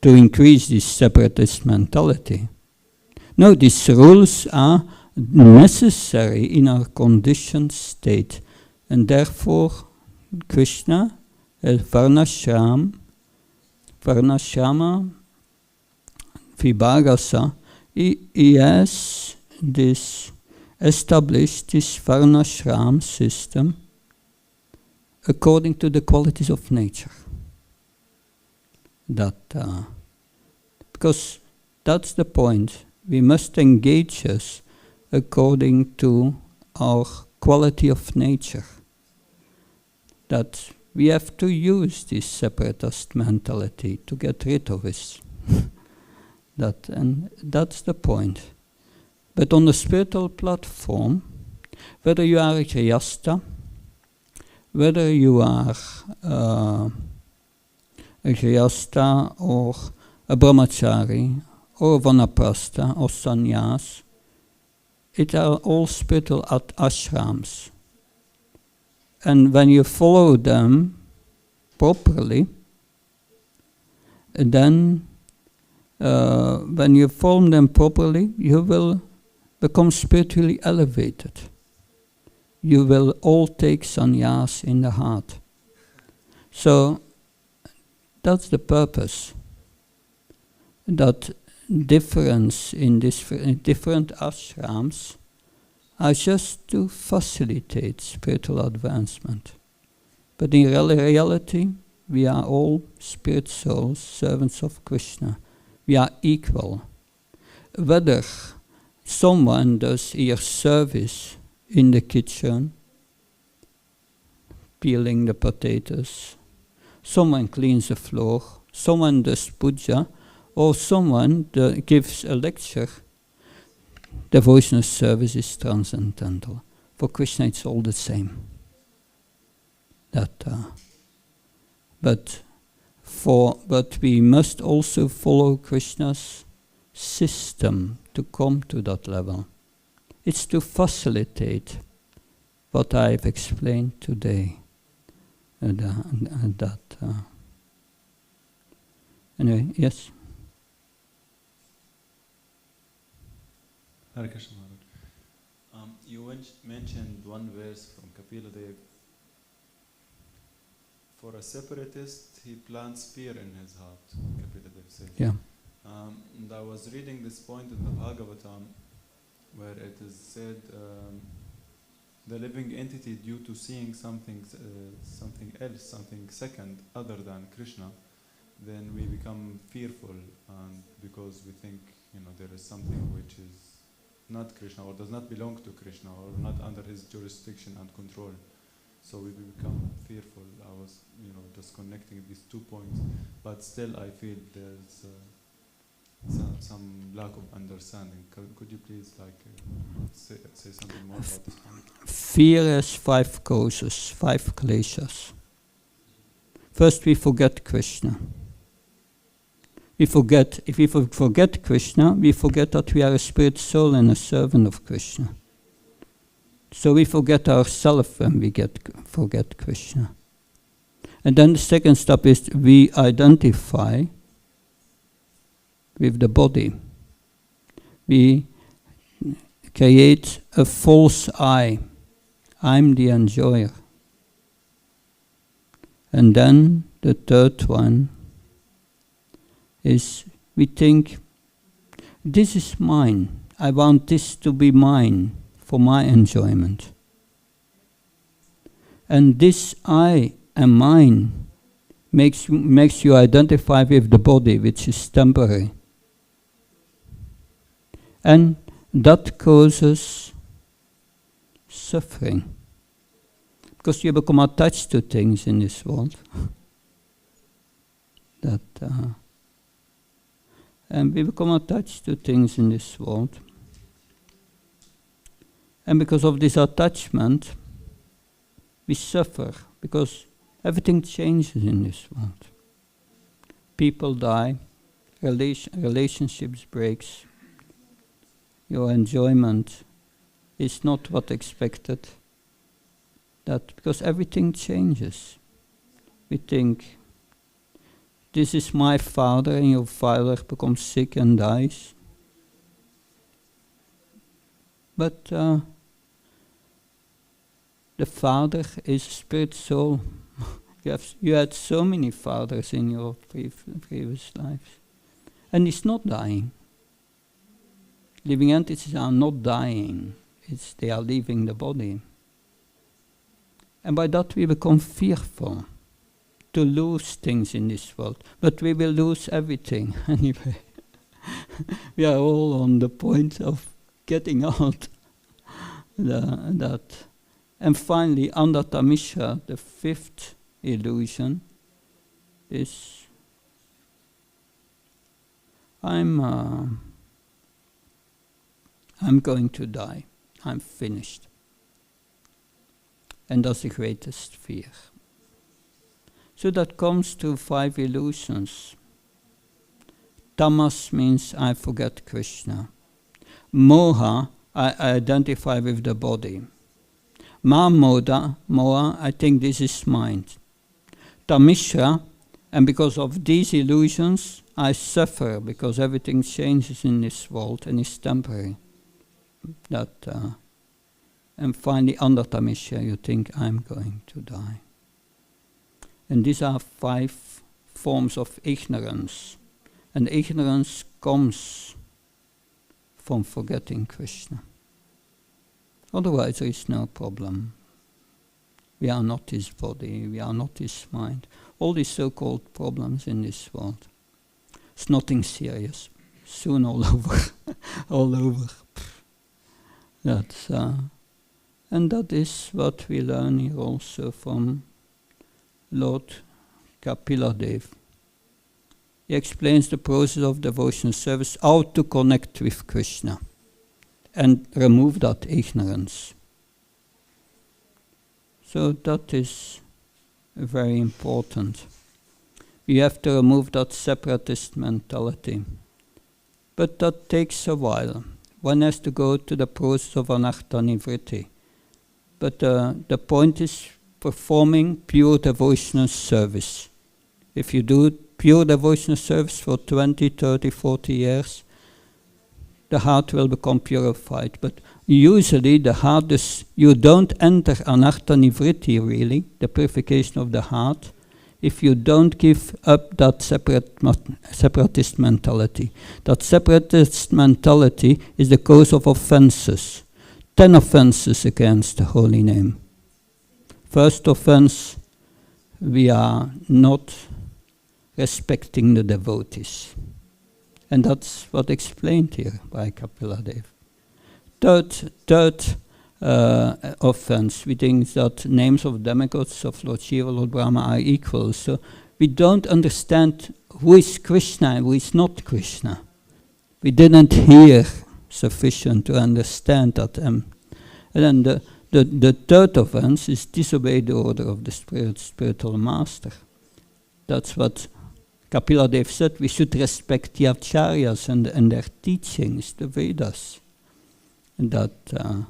increase this separatist mentality. No, these rules are necessary in our conditioned state, and therefore Krishna, Varnashrama, Vibhagasa, he has established this Varnashram system according to the qualities of nature. Because that's the point. We must engage us according to our quality of nature. That we have to use this separatist mentality to get rid of it. And that's the point. But on the spiritual platform, whether you are a Grihastha, whether you are a Grihastha or a Brahmachari or a Vanaprastha or Sannyas, it are all spiritual ashrams. And when you follow them properly, then when you follow them properly, you will become spiritually elevated. You will all take sannyas in the heart. So that's the purpose. That difference in different ashrams are just to facilitate spiritual advancement. But in reality, we are all spirit souls, servants of Krishna. We are equal. Whether someone does here service in the kitchen, peeling the potatoes, someone cleans the floor, someone does puja, or someone gives a lecture, devotional service is transcendental. For Krishna it's all the same. But we must also follow Krishna's system to come to that level. It's to facilitate what I've explained today. Anyway, yes. Hare Krishna Maharaj. You mentioned one verse from Kapila Dev. For a separatist, he plants fear in his heart, Kapila Dev said. Yeah. And I was reading this point in the Bhagavatam, where it is said, the living entity, due to seeing something else, something second other than Krishna, then we become fearful, and because we think, there is something which is not Krishna, or does not belong to Krishna, or not under his jurisdiction and control. So we become fearful. I was, just connecting these 2 points, but still I feel there's some lack of understanding. Could you please say something more about this point? Fear has 5 causes, 5 kleshas. First, we forget Krishna. If we forget Krishna, we forget that we are a spirit soul and a servant of Krishna. So we forget ourselves when we forget Krishna. And then the second step is we identify with the body. We create a false I. I'm the enjoyer. And then the third one is we think, this is mine. I want this to be mine for my enjoyment. And this I and mine makes you identify with the body, which is temporary. And that causes suffering. Because you become attached to things in this world. And we become attached to things in this world. And because of this attachment, we suffer, because everything changes in this world. People die, relationships breaks, your enjoyment is not what expected. That because everything changes. We think, this is my father, and your father becomes sick and dies. But the father is a spirit soul. You had so many fathers in your previous lives. And he's not dying. Living entities are not dying. They are leaving the body. And by that we become fearful to lose things in this world. But we will lose everything anyway. We are all on the point of getting out that. And finally, Andatamisha, the 5th illusion, is I'm going to die. I'm finished. And that's the greatest fear. So that comes to 5 illusions. Tamas means I forget Krishna. Moha, I identify with the body. Moha, I think this is mind. Tamishra, and because of these illusions, I suffer because everything changes in this world and is temporary. And finally, under Tamishra, you think I'm going to die. And these are 5 forms of ignorance. And ignorance comes from forgetting Krishna. Otherwise there is no problem. We are not his body, we are not his mind. All these so-called problems in this world. It's nothing serious. Soon all over. All over. That's, and that is what we learn here also from Lord Kapila. He explains the process of devotional service, how to connect with Krishna and remove that ignorance. So that is very important. We have to remove that separatist mentality. But that takes a while. One has to go to the process of anartha-nivritti. But the point is performing pure devotional service. If you do pure devotional service for 20, 30, 40 years, the heart will become purified. But usually the heart is, you don't enter anartha-nivritti really, the purification of the heart, if you don't give up that separatist mentality. That separatist mentality is the cause of offenses. 10 offenses against the holy name. First offense, we are not respecting the devotees. And that's what explained here by Kapila Dev. Third offense, we think that names of demigods of Lord Shiva, Lord Brahma are equal. So we don't understand who is Krishna and who is not Krishna. We didn't hear sufficient to understand that. And then the third offense is disobey the order of the spiritual master. That's what Kapila Dev said. We should respect the acharyas and their teachings, the Vedas. And that,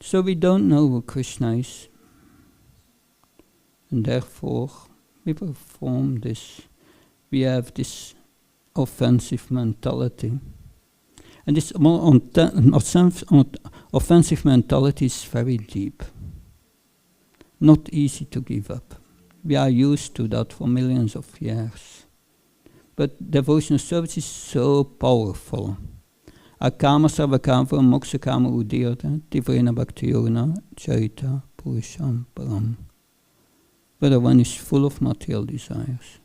so we don't know who Krishna is. And therefore, we perform this. We have this offensive mentality. And this offensive mentality is very deep. Not easy to give up. We are used to that for millions of years. But devotional service is so powerful. Akama sarvakama moksakama udirta tivrena bhakti yogana charita purusham param. Whether one is full of material desires,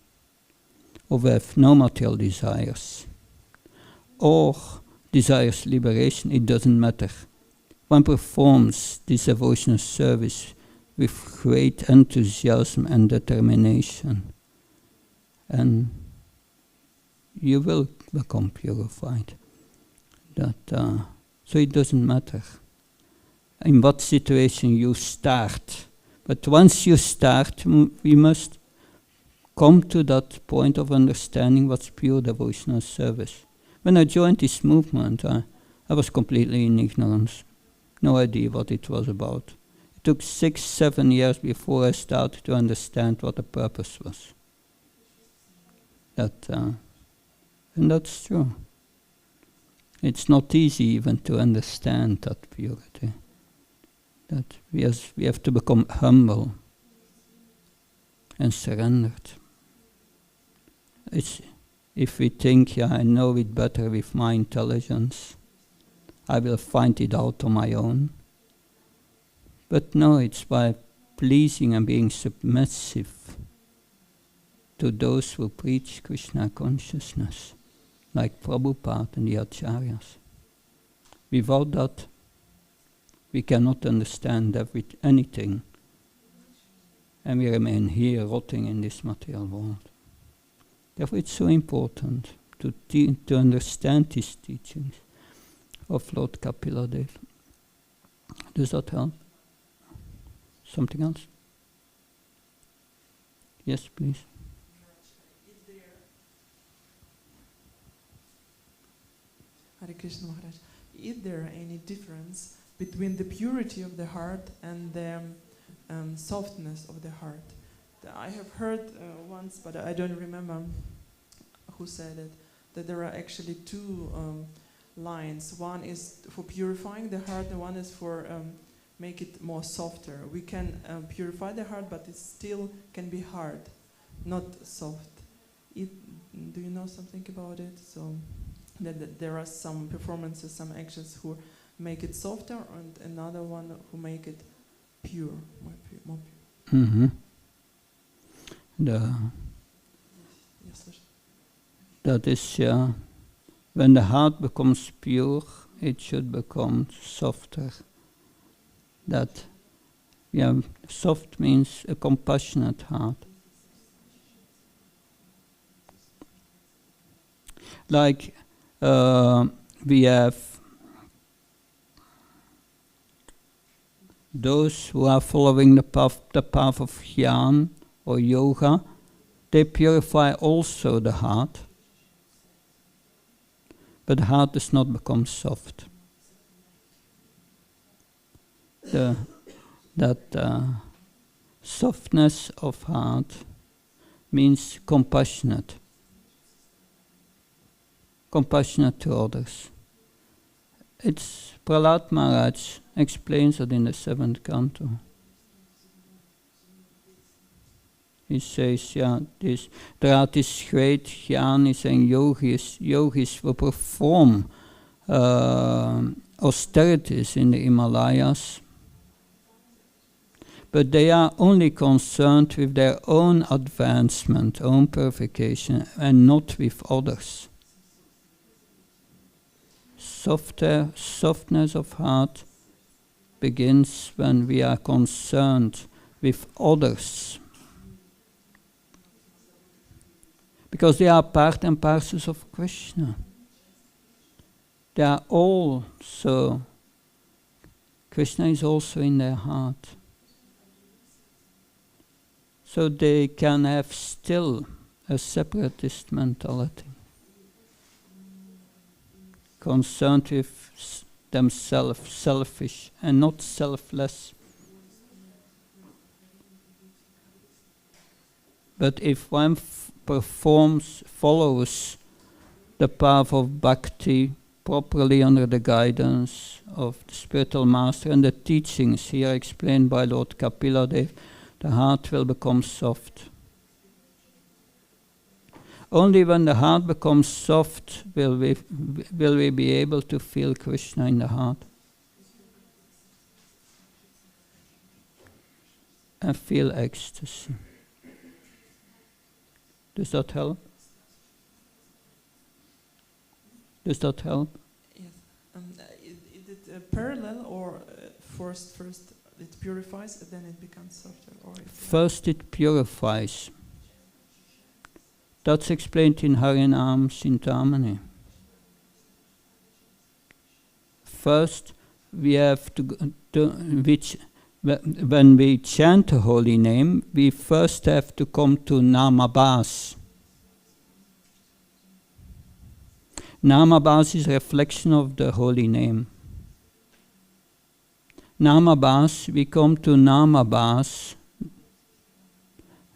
or have no material desires, or desires liberation, it doesn't matter. One performs this devotional service with great enthusiasm and determination, and you will become purified. So it doesn't matter in what situation you start. But once you start, we must come to that point of understanding what's pure devotional service. When I joined this movement, I was completely in ignorance. No idea what it was about. It took 6-7 years before I started to understand what the purpose was. And that's true. It's not easy even to understand that purity. That we have to become humble and surrendered. If we think, I know it better with my intelligence, I will find it out on my own. But no, it's by pleasing and being submissive to those who preach Krishna consciousness, like Prabhupada and the Acharyas. Without that, we cannot understand anything, and we remain here rotting in this material world. Therefore it's so important to understand these teachings of Lord Kapila Dev. Does that help? Something else? Yes, please. Hare Krishna Maharaj. Is there any difference between the purity of the heart and the softness of the heart? I have heard once, but I don't remember who said it, that there are actually two lines. One is for purifying the heart, and one is for make it more softer. We can purify the heart, but it still can be hard, not soft. Do you know something about it? So. that there are some performances, some actions who make it softer, and another one who make it pure, more pure. Mm-hmm. That is, when the heart becomes pure, it should become softer. That, soft means a compassionate heart. Like we have those who are following the path of Jnana or yoga, they purify also the heart, but the heart does not become soft. That softness of heart means compassionate to others. It's Prahlad Maharaj explains it in the 7th canto. He says, there are these great jnanis and yogis who perform austerities in the Himalayas, but they are only concerned with their own advancement, own purification, and not with others. Softness of heart begins when we are concerned with others, because they are part and parcels of Krishna. They are also, Krishna is also in their heart. So they can have still a separatist mentality, concerned with themselves, selfish, and not selfless. But if one follows the path of Bhakti properly under the guidance of the spiritual master and the teachings here explained by Lord Kapiladev, the heart will become soft. Only when the heart becomes soft will we be able to feel Krishna in the heart and feel ecstasy. Does that help? Does that help? Yes. Is it parallel, or first it purifies and then it becomes softer? Or first it purifies. That's explained in Harinam Sintamani. First, we have when we chant the holy name, we first have to come to Namabhas. Namabhas is a reflection of the holy name. Namabhas, we come to Namabhas,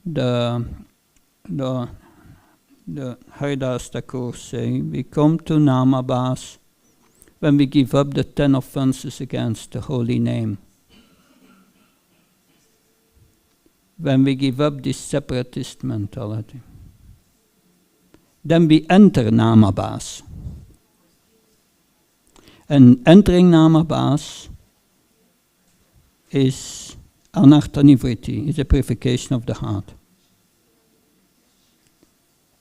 the Haridas Thakur say, we come to Namabhas when we give up the 10 offenses against the holy name. When we give up this separatist mentality. Then we enter Namabhas. And entering Namabhas is anartha-nivritti, is a purification of the heart.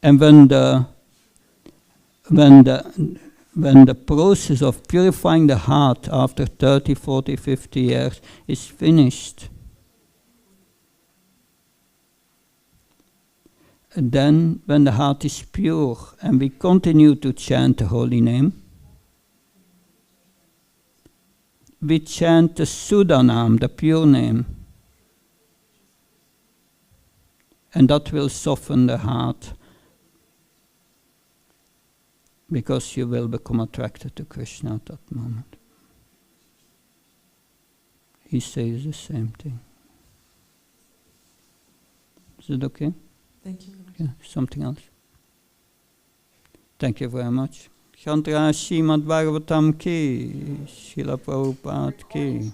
And when the process of purifying the heart after 30, 40, 50 years is finished, and then when the heart is pure and we continue to chant the holy name, we chant the Sudanam, the pure name, and that will soften the heart, because you will become attracted to Krishna at that moment. He says the same thing. Is it okay? Thank you. Yeah, something else? Thank you very much. Shantra Srimad Bhagavatam ki, Srila Prabhupada ki.